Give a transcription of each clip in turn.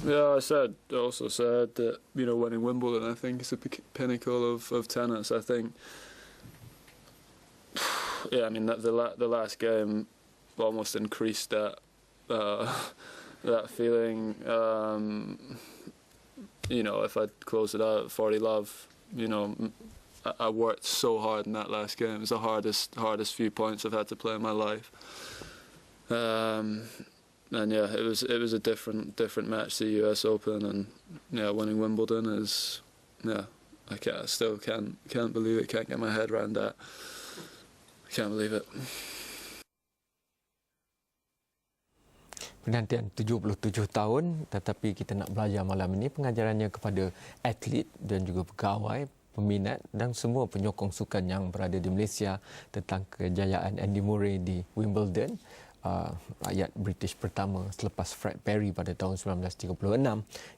Yeah, I also said that, winning Wimbledon, I think, is the pinnacle of tennis. I think, yeah, I mean, the last game almost increased that feeling. If I'd closed it out at 40 love, I worked so hard in that last game. It was the hardest few points I've had to play in my life. And yeah, it was a different match to the US Open, and yeah, winning Wimbledon is, yeah, I still can't believe it. Can't get my head around that. I can't believe it. Penantian 77 tahun, tetapi kita nak belajar malam ini pengajarannya kepada atlet dan juga pegawai, peminat dan semua penyokong sukan yang berada di Malaysia tentang kejayaan Andy Murray di Wimbledon. Rakyat British pertama selepas Fred Perry pada tahun 1936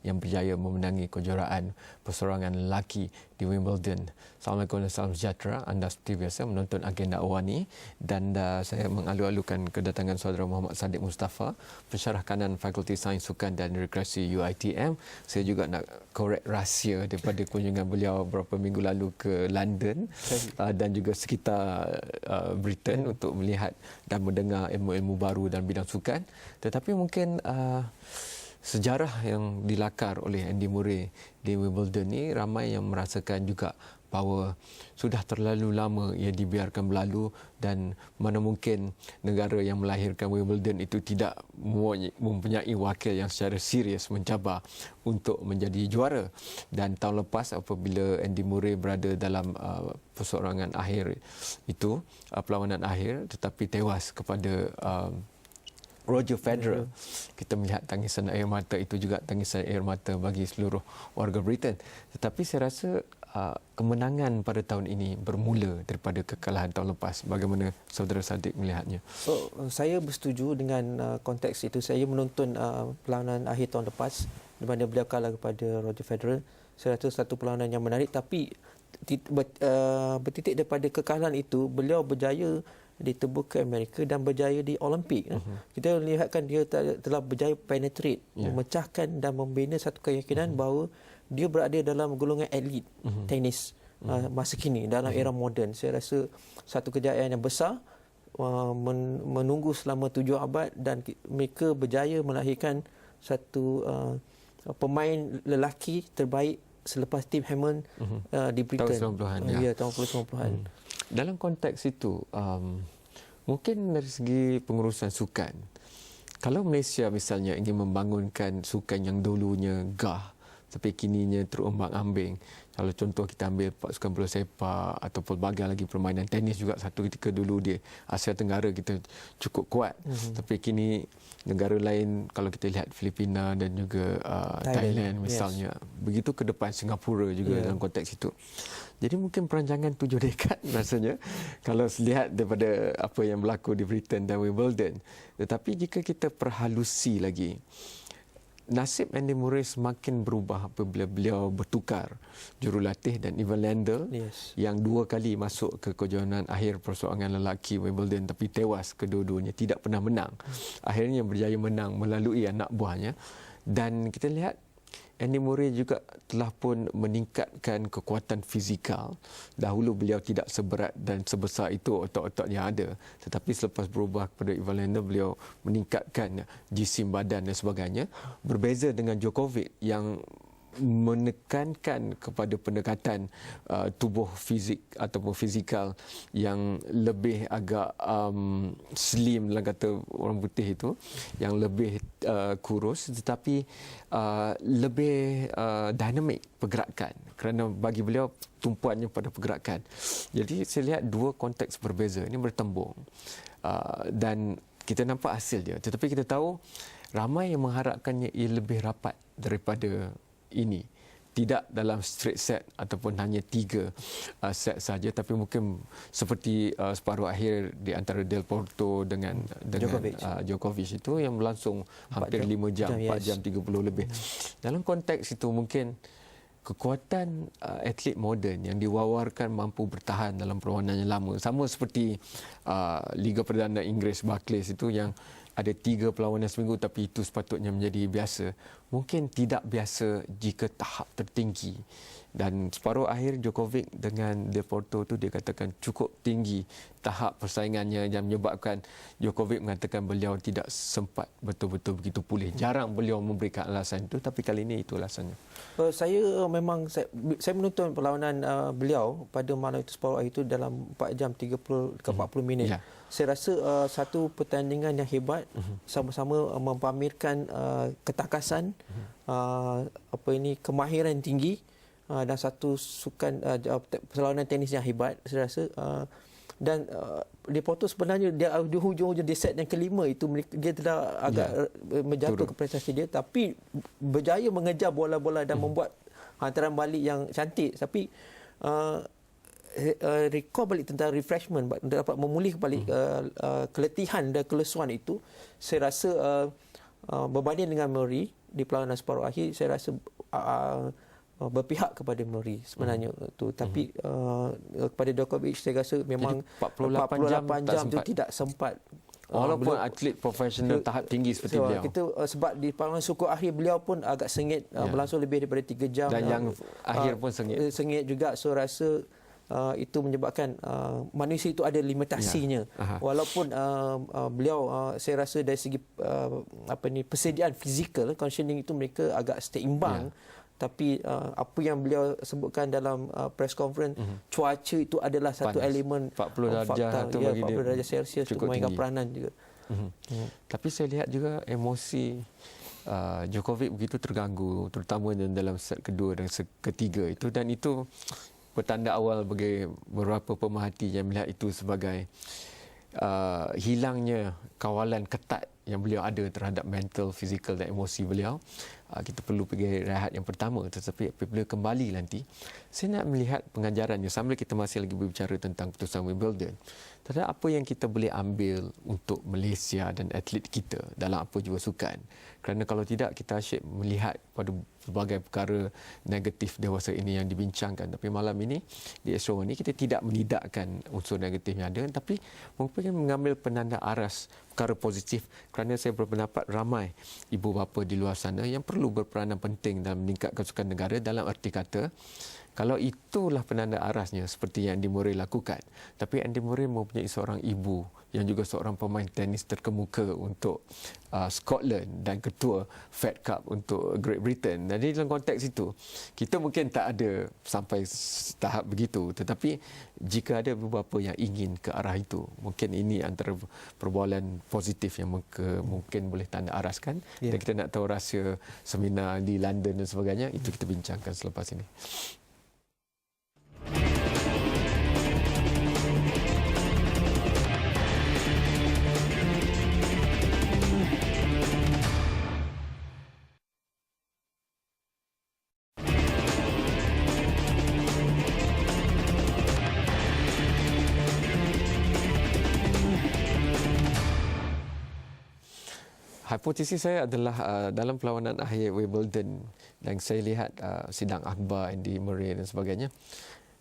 yang berjaya memenangi kejuaraan perseorangan lelaki di Wimbledon. Assalamualaikum dan salam sejahtera. Anda seperti biasa menonton agenda awal ni, dan saya mengalu-alukan kedatangan saudara Muhammad Sadiq Mustafa, pensyarah kanan Fakulti Sains Sukan dan Rekreasi UiTM. Saya juga nak korek rahsia daripada kunjungan beliau beberapa minggu lalu ke London dan juga sekitar Britain untuk melihat dan mendengar ilmu-ilmu baru dalam bidang sukan. Tetapi mungkin sejarah yang dilakar oleh Andy Murray di Wimbledon ni, ramai yang merasakan juga bahawa sudah terlalu lama ia dibiarkan berlalu, dan mana mungkin negara yang melahirkan Wimbledon itu tidak mempunyai wakil yang secara serius mencabar untuk menjadi juara. Dan tahun lepas apabila Andy Murray berada dalam perseorangan akhir itu, perlawanan akhir, tetapi tewas kepada Roger Federer, kita melihat tangisan air mata itu juga tangisan air mata bagi seluruh warga Britain. Tetapi saya rasa kemenangan pada tahun ini bermula daripada kekalahan tahun lepas. Bagaimana saudara Sadiq melihatnya? So, saya bersetuju dengan konteks itu. Saya menonton perlawanan akhir tahun lepas di mana beliau kalah kepada Roger Federer. Saya rasa satu perlawanan yang menarik, tapi bertitik daripada kekalahan itu beliau berjaya ditebus ke Amerika dan berjaya di Olimpik. Kita lihatkan dia telah berjaya penetrate, memecahkan dan membina satu keyakinan bahawa dia berada dalam golongan elit tenis masa kini dalam era moden. Saya rasa satu kejayaan yang besar, menunggu selama 7 abad, dan mereka berjaya melahirkan satu pemain lelaki terbaik selepas Tim Hammond di Britain. Tahun 90-an. Ya, tahun 90-an. Dalam konteks itu, mungkin dari segi pengurusan sukan, kalau Malaysia misalnya ingin membangunkan sukan yang dulunya gah tapi kininya terombang-ambing, kalau contoh kita ambil sukan bola sepak atau pelbagai lagi permainan tenis juga, satu ketika dulu di Asia Tenggara kita cukup kuat, tapi kini negara lain, kalau kita lihat Filipina dan juga Thailand misalnya, begitu ke depan Singapura juga dalam konteks itu. Jadi mungkin perancangan 7 dekad rasanya kalau lihat daripada apa yang berlaku di Britain dan Wimbledon. Tetapi jika kita perhalusi lagi, nasib Andy Murray semakin berubah apabila beliau bertukar jurulatih, dan Ivan Lendl yang 2 kali masuk ke kejohanan akhir perseorangan lelaki Wimbledon tapi tewas kedua-duanya, tidak pernah menang. Akhirnya berjaya menang melalui anak buahnya. Dan kita lihat Andy Murray juga telah pun meningkatkan kekuatan fizikal. Dahulu beliau tidak seberat dan sebesar itu otot-otot yang ada. Tetapi selepas berubah kepada Ivan Lendl, beliau meningkatkan jisim badan dan sebagainya. Berbeza dengan Djokovic yang menekankan kepada pendekatan tubuh fizik ataupun fizikal yang lebih agak slim dalam kata orang putih itu, yang lebih kurus tetapi lebih dinamik pergerakan, kerana bagi beliau tumpuannya pada pergerakan. Jadi saya lihat 2 konteks berbeza ini bertembung dan kita nampak hasil dia. Tetapi kita tahu ramai yang mengharapkannya ia lebih rapat daripada ini, tidak dalam straight set ataupun hanya 3 set saja, tapi mungkin seperti separuh akhir di antara Del Potro dengan Djokovic itu yang berlangsung hampir 5 jam, 4 jam 30 lebih. Dalam konteks itu mungkin kekuatan atlet moden yang diwawarkan mampu bertahan dalam perlawanan yang lama, sama seperti Liga Perdana Inggeris Barclays itu yang ada 3 perlawanan seminggu tapi itu sepatutnya menjadi biasa. Mungkin tidak biasa jika tahap tertinggi. Dan separuh akhir Djokovic dengan Del Potro tu dia katakan cukup tinggi tahap persaingannya yang menyebabkan Djokovic mengatakan beliau tidak sempat betul-betul begitu pulih. Jarang beliau memberikan alasan itu tapi kali ini itu alasannya. Saya memang saya menonton perlawanan beliau pada malam itu separuh akhir itu dalam 4 jam 30 ke 40 minit. Ya. Saya rasa satu pertandingan yang hebat, sama-sama mempamerkan ketakasan, kemahiran tinggi, dan satu sukan perlawanan tenis yang hebat saya rasa. Dan Del Potro sebenarnya dia di hujung di set yang kelima itu dia telah agak menjatuh ke prestasi dia, tapi berjaya mengejar bola-bola dan membuat hantaran balik yang cantik. Tapi recall balik tentang refreshment, dapat memulih balik keletihan dan kelesuan itu, saya rasa berbanding dengan Murray di perlawanan separuh akhir, saya rasa berpihak kepada Murray sebenarnya tu. Tapi kepada Djokovic saya rasa memang 48 jam tu tidak sempat. Walaupun atlet profesional tahap tinggi seperti beliau. Sebab di perlawanan suku akhir beliau pun agak sengit, berlangsung lebih daripada 3 jam. Dan yang akhir pun sengit. Sengit juga, so rasa itu menyebabkan manusia itu ada limitasinya. Walaupun beliau saya rasa dari segi persediaan fizikal, conditioning itu mereka agak seimbang. Tapi apa yang beliau sebutkan dalam press conference, cuaca itu adalah satu elemen 40 darjah tu bagi dia 40 darjah Celsius itu memainkan peranan juga. Tapi saya lihat juga emosi Djokovic begitu terganggu, terutama dalam set kedua dan set ketiga itu, dan itu petanda awal bagi beberapa pemerhati yang melihat itu sebagai hilangnya kawalan ketat yang beliau ada terhadap mental, fizikal dan emosi beliau. Kita perlu pergi rehat yang pertama, tetapi apabila kembali nanti, saya nak melihat pengajarannya sambil kita masih lagi berbicara tentang putusan Wimbledon. Terhadap apa yang kita boleh ambil untuk Malaysia dan atlet kita dalam apa jua sukan. Kerana kalau tidak, kita asyik melihat pada berbagai perkara negatif dewasa ini yang dibincangkan. Tapi malam ini, di Astro ini, kita tidak menidakkan unsur negatif yang ada, tapi mungkin mengambil penanda aras perkara positif. Kerana saya berpendapat ramai ibu bapa di luar sana yang perlu berperanan penting dalam meningkatkan sukan negara, dalam erti kata, kalau itulah penanda arasnya seperti yang Andy Murray lakukan. Tapi Andy Murray mempunyai seorang ibu yang juga seorang pemain tenis terkemuka untuk Scotland dan ketua Fed Cup untuk Great Britain. Jadi dalam konteks itu, kita mungkin tak ada sampai tahap begitu. Tetapi jika ada beberapa yang ingin ke arah itu, mungkin ini antara perbualan positif yang mungkin boleh tanda araskan. Dan kita nak tahu rahsia seminar di London dan sebagainya, itu kita bincangkan selepas ini. Hipotesis saya adalah dalam perlawanan akhir Wimbledon, dan saya lihat sidang akhbar Andy Murray dan sebagainya,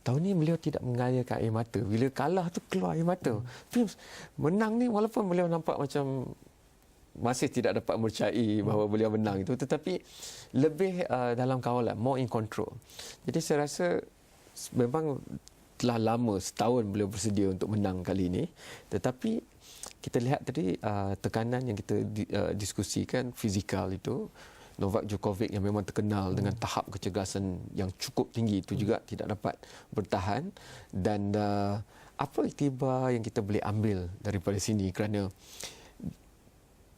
tahun ni beliau tidak mengalirkan air mata. Bila kalah tu keluar air mata. Tapi menang ni, walaupun beliau nampak macam masih tidak dapat percayai bahawa beliau menang itu, tetapi lebih dalam kawalan, more in control. Jadi saya rasa memang telah lama, setahun beliau bersedia untuk menang kali ini, tetapi kita lihat tadi tekanan yang kita diskusikan fizikal itu, Novak Djokovic yang memang terkenal dengan tahap kecergasan yang cukup tinggi itu juga tidak dapat bertahan. Dan apa iktibar yang kita boleh ambil daripada sini, kerana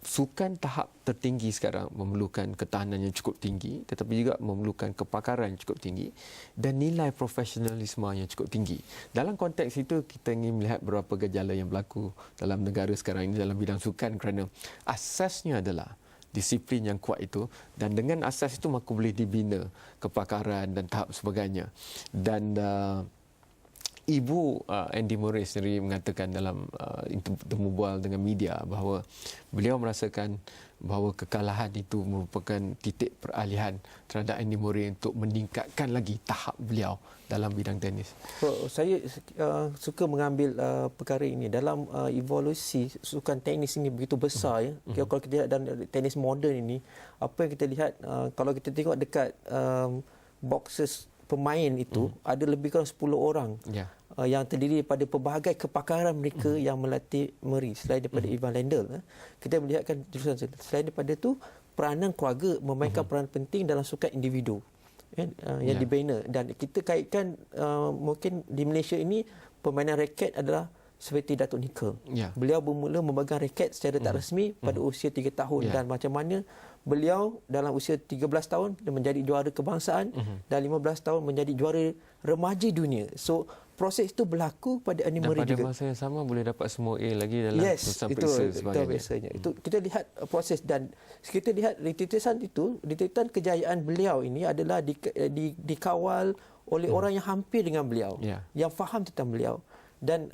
sukan tahap tertinggi sekarang memerlukan ketahanan yang cukup tinggi, tetapi juga memerlukan kepakaran yang cukup tinggi dan nilai profesionalisme yang cukup tinggi. Dalam konteks itu, kita ingin melihat beberapa gejala yang berlaku dalam negara sekarang ini dalam bidang sukan, kerana asasnya adalah disiplin yang kuat itu, dan dengan asas itu maka boleh dibina kepakaran dan tahap sebagainya. Dan Ibu Andy Murray sendiri mengatakan dalam temu bual dengan media bahawa beliau merasakan bahawa kekalahan itu merupakan titik peralihan terhadap Andy Murray untuk meningkatkan lagi tahap beliau dalam bidang tenis. Saya suka mengambil perkara ini dalam evolusi sukan tenis ini begitu besar ya. Kalau kita lihat dalam tenis moden ini, apa yang kita lihat kalau kita tengok dekat boxes pemain itu ada lebih kurang 10 orang yang terdiri daripada pelbagai kepakaran mereka yang melatih Murray selain daripada Ivan Lendl. Kita melihatkan jurusan selain daripada itu peranan keluarga memainkan peranan penting dalam sukan individu yang dibina, dan kita kaitkan mungkin di Malaysia ini permainan raket adalah seperti Datuk Nicol. Beliau bermula memegang raket secara tak rasmi pada usia 3 tahun dan macam mana beliau dalam usia 13 tahun menjadi juara kebangsaan dan 15 tahun menjadi juara remaja dunia. So proses itu berlaku pada Andy Murray juga. Dan pada masa yang sama boleh dapat semua A lagi dalam urusan periksa sebagainya. Itu kita lihat proses, dan kita lihat rentetan kejayaan beliau ini adalah dikawal oleh orang yang hampir dengan beliau, yang faham tentang beliau. Dan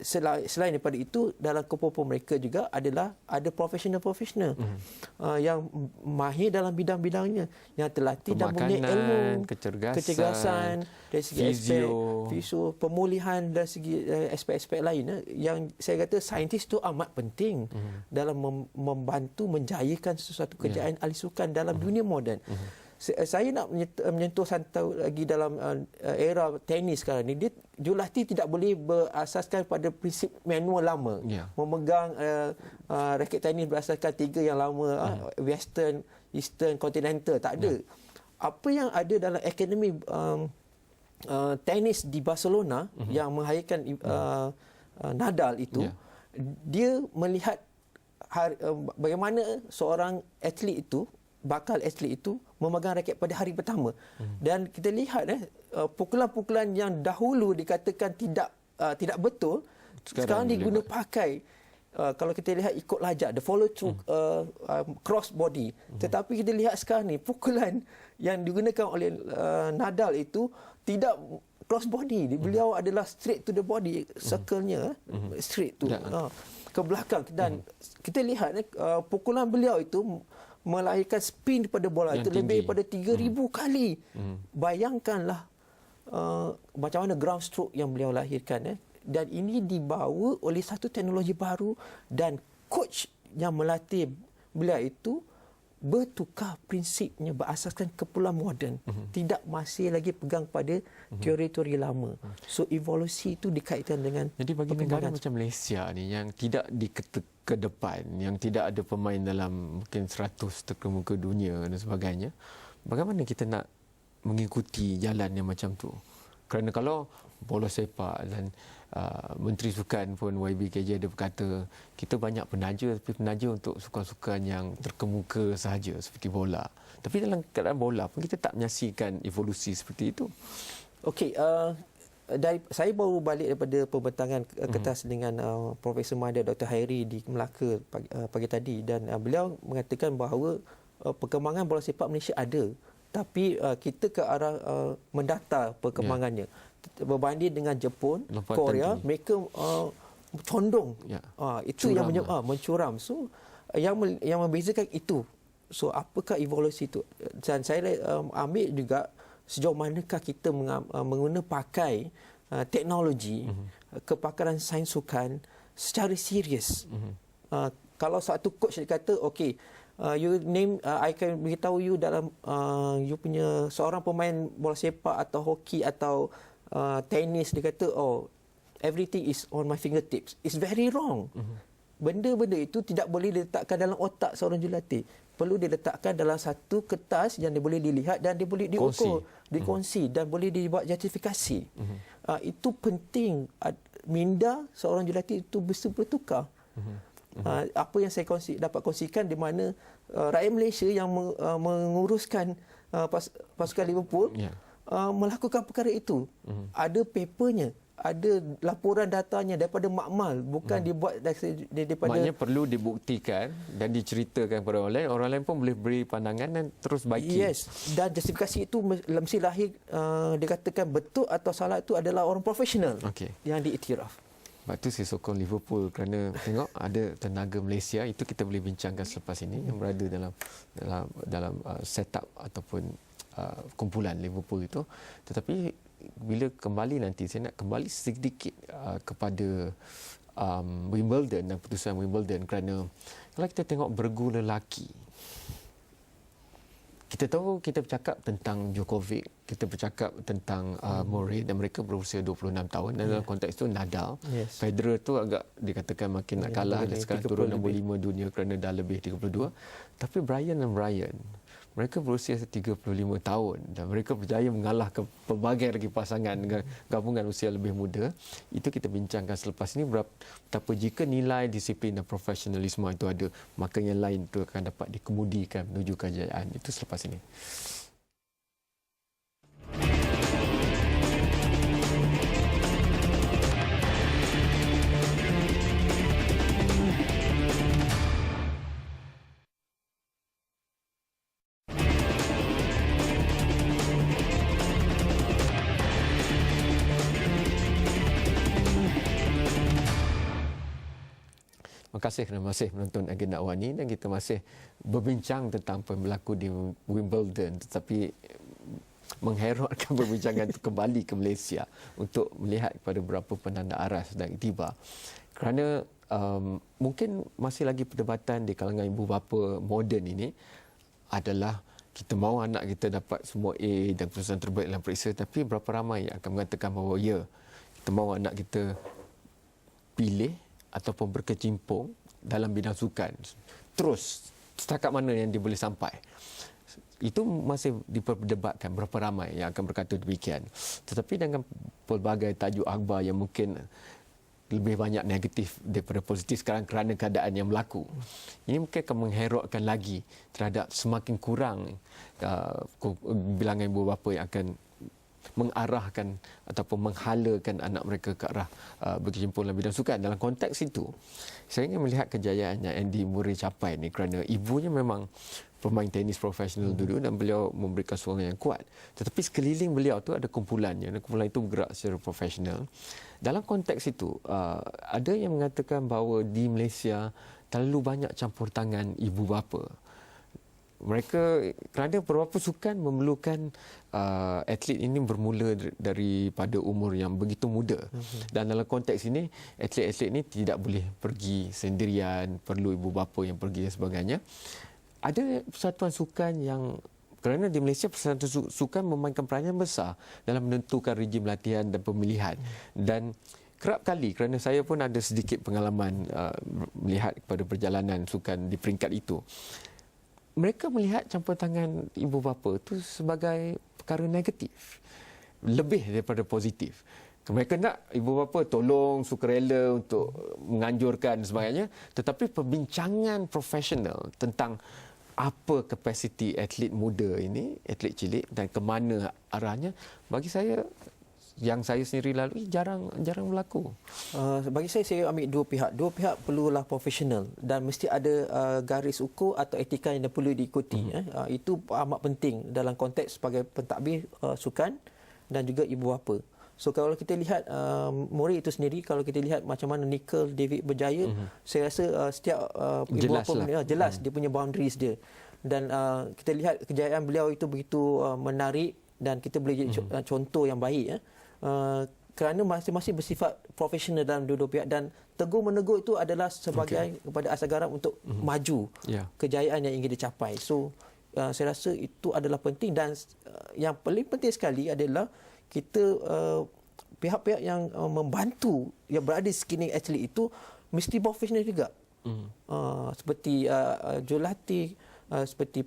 selain daripada itu, dalam kumpulan mereka juga ada profesional yang mahir dalam bidang-bidangnya, yang terlatih dan mempunyai ilmu, kecergasan dari segi aspek fisio, pemulihan dari segi aspek-aspek lain. Yang saya kata saintis itu amat penting dalam membantu menjayakan sesuatu kejayaan ahli sukan dalam dunia moden. Saya nak menyentuh satu lagi dalam era tenis sekarang ni. Jurulatih tidak boleh berasaskan pada prinsip manual lama. Memegang raket tenis berasaskan 3 yang lama, Western, Eastern, Continental. Tak ada. Apa yang ada dalam akademi tenis di Barcelona yang menghayatkan Nadal itu, dia melihat bagaimana seorang atlet itu, bakal atlet itu memegang raket pada hari pertama. Dan kita lihat pukulan-pukulan yang dahulu dikatakan tidak betul sekarang diguna pakai. Kalau kita lihat ikut lajak, the follow through cross body. Tetapi kita lihat sekarang ni pukulan yang digunakan oleh Nadal itu tidak cross body. Beliau adalah straight to the body, circle-nya straight to ke belakang. Dan kita lihat pukulan beliau itu melahirkan spin daripada bola yang itu tinggi, lebih daripada 3,000 kali. Bayangkanlah macam mana ground stroke yang beliau lahirkan. Dan ini dibawa oleh satu teknologi baru, dan coach yang melatih beliau itu bertukar prinsipnya berasaskan kepulauan moden. Tidak masih lagi pegang pada teori-teori lama. So evolusi itu dikaitkan dengan, jadi bagi negara macam Malaysia ni yang tidak ke depan, yang tidak ada pemain dalam mungkin 100 terkemuka dunia dan sebagainya, bagaimana kita nak mengikuti jalan yang macam tu? Kerana kalau bola sepak dan Menteri Sukan pun YB KJ ada berkata, kita banyak penaja, tapi penaja untuk sukan-sukan yang terkemuka sahaja seperti bola. Tapi dalam keadaan bola pun kita tak menyaksikan evolusi seperti itu. Okey, saya baru balik daripada pembentangan kertas dengan Profesor Mahir Dr. Hairi di Melaka pagi tadi, dan beliau mengatakan bahawa perkembangan bola sepak Malaysia ada, tapi kita ke arah mendata perkembangannya. Berbanding dengan Jepun, Korea, mereka condong. Itu curam yang mencuram. So yang membezakan itu. So apakah evolusi itu? Dan saya ambil juga sejauh manakah kita pakai teknologi, kepakaran sains sukan secara serius. Kalau satu coach dia kata, okey, you name, I can beritahu you dalam you punya seorang pemain bola sepak atau hoki atau tenis, dia kata, oh, everything is on my fingertips. It's very wrong. Benda-benda itu tidak boleh diletakkan dalam otak seorang jurulatih. Perlu diletakkan dalam satu kertas yang dia boleh dilihat dan dia boleh diukur, dikongsi dan boleh dibuat justifikasi. Itu penting. Minda seorang jurulatih itu mesti bertukar. Apa yang saya dapat kongsikan, di mana rakyat Malaysia yang menguruskan pasukan Liverpool melakukan perkara itu. Ada papernya, ada laporan datanya daripada makmal, bukan dibuat daripada... Maknanya perlu dibuktikan dan diceritakan kepada orang lain pun boleh beri pandangan dan terus baiki. Yes, dan justifikasi itu mesti lahir dikatakan betul atau salah itu adalah orang profesional yang diiktiraf. Sebab tu saya sokong Liverpool kerana tengok ada tenaga Malaysia, itu kita boleh bincangkan selepas ini, yang berada dalam setup ataupun kumpulan Liverpool itu. Tetapi bila kembali nanti, saya nak kembali sedikit kepada Wimbledon dan putusan Wimbledon, kerana kalau kita tengok bergu lelaki, kita tahu, kita bercakap tentang Djokovic, kita bercakap tentang Murray, dan mereka berusia 26 tahun, dan dalam konteks itu Nadal, Federer tu agak dikatakan makin nak kalah, dan sekarang turun nombor 5 dunia kerana dah lebih 32. Tapi Brian dan Ryan, mereka berusia 35 tahun dan mereka berjaya mengalahkan pelbagai lagi pasangan dengan gabungan usia lebih muda. Itu kita bincangkan selepas ini, betapa jika nilai disiplin dan profesionalisme itu ada, maka yang lain itu akan dapat dikemudikan menuju kejayaan. Itu selepas ini. Terima kasih kerana masih menonton Agenda Awani, dan kita masih berbincang tentang apa yang berlaku di Wimbledon, tetapi mengherokkan perbincangan itu kembali ke Malaysia untuk melihat kepada beberapa penanda arah sedang tiba. Kerana mungkin masih lagi perdebatan di kalangan ibu bapa moden ini adalah kita mahu anak kita dapat semua A dan keputusan terbaik dalam periksa, tapi berapa ramai yang akan mengatakan bahawa ya, kita mahu anak kita pilih ataupun berkecimpung dalam bidang sukan. Terus, setakat mana yang dia boleh sampai? Itu masih diperdebatkan berapa ramai yang akan berkata demikian. Tetapi dengan pelbagai tajuk akhbar yang mungkin lebih banyak negatif daripada positif sekarang kerana keadaan yang berlaku, ini mungkin akan mengherokkan lagi terhadap semakin kurang bilangan ibu bapa yang akan mengarahkan ataupun menghalakan anak mereka ke arah berkecimpung dalam bidang sukan. Dalam konteks itu, saya ingin melihat kejayaan yang Andy Murray capai ni, kerana ibunya memang pemain tenis profesional dulu dan beliau memberikan sokongan yang kuat. Tetapi sekeliling beliau tu ada kumpulannya, dan kumpulan itu bergerak secara profesional. Dalam konteks itu, ada yang mengatakan bahawa di Malaysia terlalu banyak campur tangan ibu bapa. Mereka, kerana beberapa sukan memerlukan atlet ini bermula daripada umur yang begitu muda. Dan dalam konteks ini, atlet-atlet ini tidak boleh pergi sendirian, perlu ibu bapa yang pergi dan sebagainya. Ada persatuan sukan yang, kerana di Malaysia persatuan sukan memainkan peranan besar dalam menentukan rejim latihan dan pemilihan. Dan kerap kali, kerana saya pun ada sedikit pengalaman melihat kepada perjalanan sukan di peringkat itu, mereka melihat campur tangan ibu bapa itu sebagai perkara negatif, lebih daripada positif. Mereka nak ibu bapa tolong, sukarela untuk menganjurkan dan sebagainya, tetapi perbincangan profesional tentang apa kapasiti atlet muda ini, atlet cilik, dan ke mana arahnya, bagi saya, yang saya sendiri lalui, jarang berlaku. Bagi saya ambil dua pihak. Dua pihak perlulah profesional dan mesti ada garis ukur atau etika yang perlu diikuti. Itu amat penting dalam konteks sebagai pentadbir sukan dan juga ibu bapa. So kalau kita lihat Murray itu sendiri, kalau kita lihat macam mana Nicol David berjaya, saya rasa setiap ibu bapa jelas dia punya boundaries dia. Dan kita lihat kejayaan beliau itu begitu menarik, dan kita boleh jadi contoh yang baik. Kerana masing-masing bersifat profesional dalam dua-dua pihak, dan tegur menegur itu adalah sebagai kepada asas garam untuk maju kejayaan yang ingin dicapai. So saya rasa itu adalah penting, dan yang paling penting sekali adalah kita pihak-pihak yang membantu yang berada di sekeliling atlet itu mesti profesional juga. Seperti jurulatih, seperti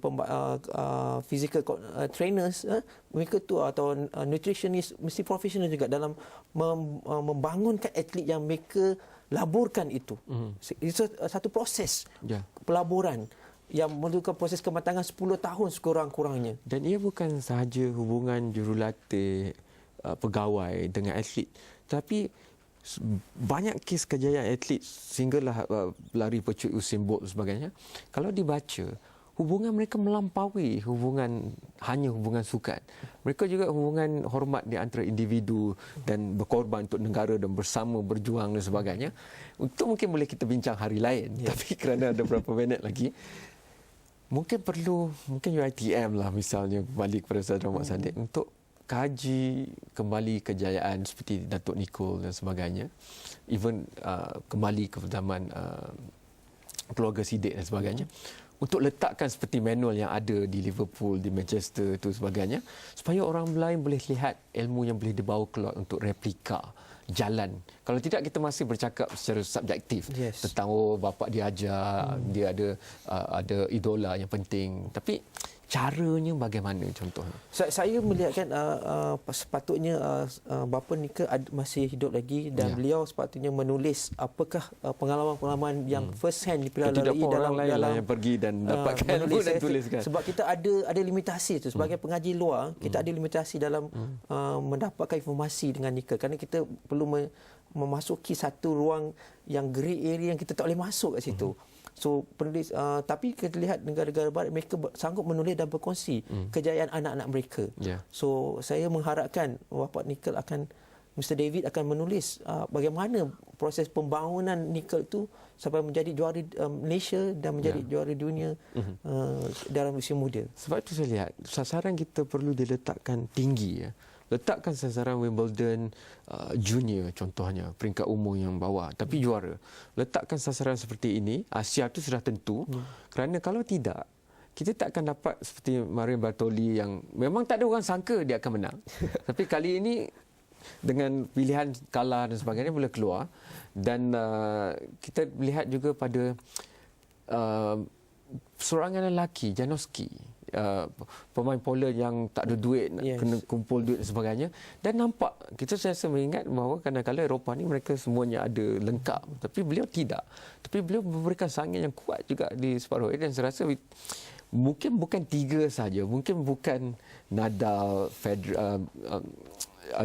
physical trainers, mereka tu atau nutritionist mesti profesional juga dalam membangunkan atlet yang mereka laburkan itu. Itu satu proses pelaburan yang memerlukan proses kematangan 10 tahun sekurang-kurangnya. Dan ia bukan sahaja hubungan jurulatih pegawai dengan atlet, Tapi banyak kes kejayaan atlet sehinggalah lari pecut Usain Bolt dan sebagainya, kalau dibaca, hubungan mereka melampaui hanya hubungan sukan. Mereka juga hubungan hormat di antara individu dan berkorban untuk negara dan bersama berjuang dan sebagainya. Itu mungkin boleh kita bincang hari lain. Tapi kerana ada beberapa minit lagi, mungkin UiTM lah misalnya, kembali kepada Saudara Muhammad Sadiq, untuk kaji kembali kejayaan seperti Datuk Nicol dan sebagainya, even kembali ke zaman keluarga Siddiq dan sebagainya, untuk letakkan seperti manual yang ada di Liverpool, di Manchester itu sebagainya, supaya orang lain boleh lihat ilmu yang boleh dibawa keluar untuk replika jalan. Kalau tidak, kita masih bercakap secara subjektif tentang bapa dia ajar, dia ada idola yang penting, tapi caranya bagaimana contohnya? Saya melihatkan sepatutnya bapa Nicol masih hidup lagi dan beliau sepatutnya menulis apakah pengalaman-pengalaman yang first hand dilalui dalam yang pergi dan dapatkan ilmu dan tuliskan. Sebab kita ada limitasi tu sebagai pengaji luar, kita ada limitasi dalam mendapatkan informasi dengan Nicol, kerana kita perlu memasuki satu ruang yang grey area yang kita tak boleh masuk kat situ. So penulis tapi kita lihat negara-negara barat, mereka sanggup menulis dan berkongsi kejayaan anak-anak mereka. So saya mengharapkan bapa Nicol Mr. David akan menulis bagaimana proses pembangunan Nicol itu sampai menjadi juara Malaysia dan menjadi juara dunia dalam usia muda. Sebab itu saya lihat sasaran kita perlu diletakkan tinggi. Letakkan sasaran Wimbledon junior contohnya, peringkat umur yang bawah tapi juara. Letakkan sasaran seperti ini, Asia itu sudah tentu. Kerana kalau tidak, kita tak akan dapat seperti Mario Bartoli yang memang tak ada orang sangka dia akan menang. Tapi kali ini dengan pilihan kalah dan sebagainya boleh keluar. Dan kita lihat juga pada seorangan lelaki, Janowski, pemain pole yang tak ada duit, kena kumpul duit dan sebagainya, dan nampak, kita rasa mengingat bahawa kadang-kadang Eropah ni mereka semuanya ada lengkap, tapi beliau tidak. Tapi beliau memberikan sangin yang kuat juga di separuh akhir, dan saya rasa mungkin bukan tiga saja, mungkin bukan Nadal,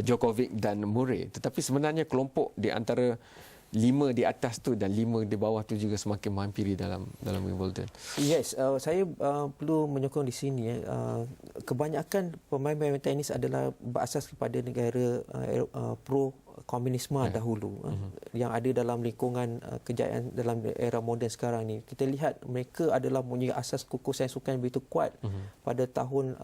Djokovic dan Murray, tetapi sebenarnya kelompok di antara 5 di atas tu dan 5 di bawah tu juga semakin menghampiri dalam Wimbledon. Yes, saya perlu menyokong di sini. Kebanyakan pemain-pemain tenis adalah berasas kepada negara pro-komunisme dahulu, yang ada dalam lingkungan kejayaan dalam era moden sekarang ni. Kita lihat mereka adalah punya asas kukuh sains sukan yang begitu kuat. Pada tahun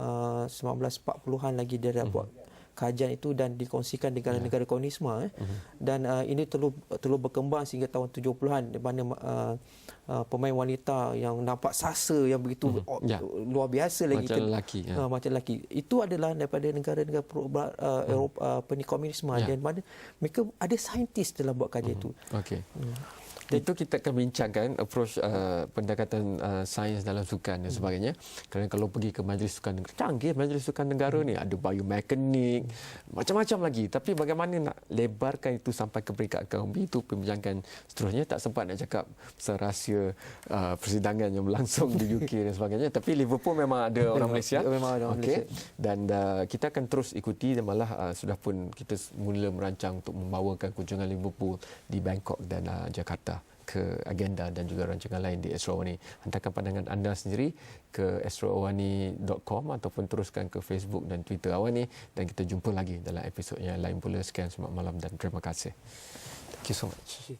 1940-an lagi dia dah buat kajian itu dan dikongsikan dengan negara komunisme. Dan ini terus berkembang sehingga tahun 70-an, di mana pemain wanita yang nampak sasa yang begitu luar biasa lagi, macam lelaki, macam lelaki. Itu adalah daripada negara-negara Eropah, komunisme, dan mana mereka ada saintis dalam buat kajian itu. Itu kita akan bincangkan approach pendekatan sains dalam sukan dan sebagainya. Kerana kalau pergi ke majlis sukan negara, canggih majlis sukan negara ni, ada biomekanik, macam-macam lagi. Tapi bagaimana nak lebarkan itu sampai ke peringkat akademis, itu pembincangan seterusnya. Tak sempat nak cakap pasal rahsia persidangan yang berlangsung di UK dan sebagainya. Tapi Liverpool memang ada orang Malaysia. Memang ada orang Malaysia. Dan kita akan terus ikuti, dan malah sudah pun kita mula merancang untuk membawakan kunjungan Liverpool di Bangkok dan Jakarta ke agenda dan juga rancangan lain di Astro Awani. Hantarkan pandangan anda sendiri ke astroawani.com ataupun teruskan ke Facebook dan Twitter Awani, dan kita jumpa lagi dalam episod yang lain pula. Sekian, selamat malam dan terima kasih. Thank you so much.